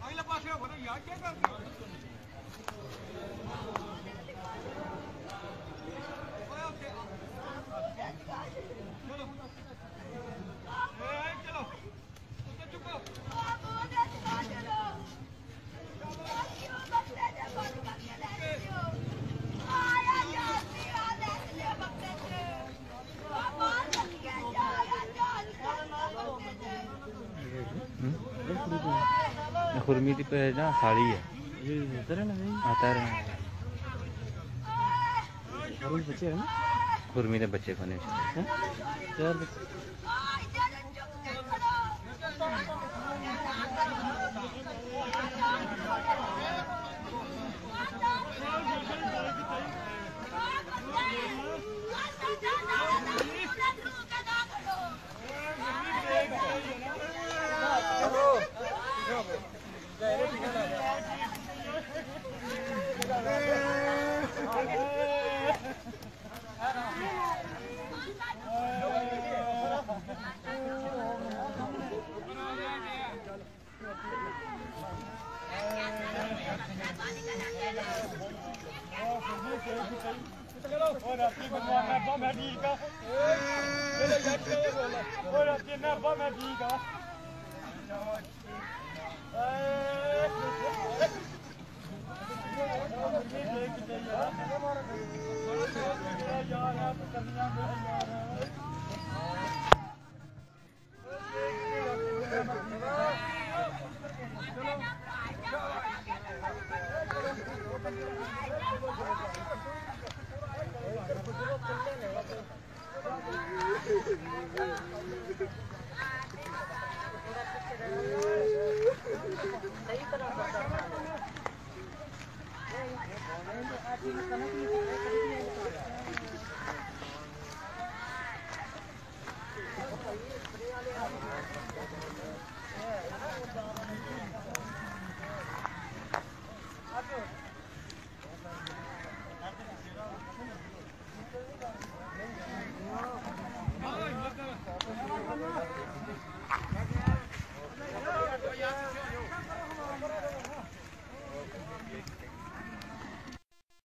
अगले पासे हो ना यार क्या करते हो चलो चुप खुरमी की पे ना साड़ी है आता है बच्चे हैं खुरमी के बच्चे बने यार मैं ठीक है।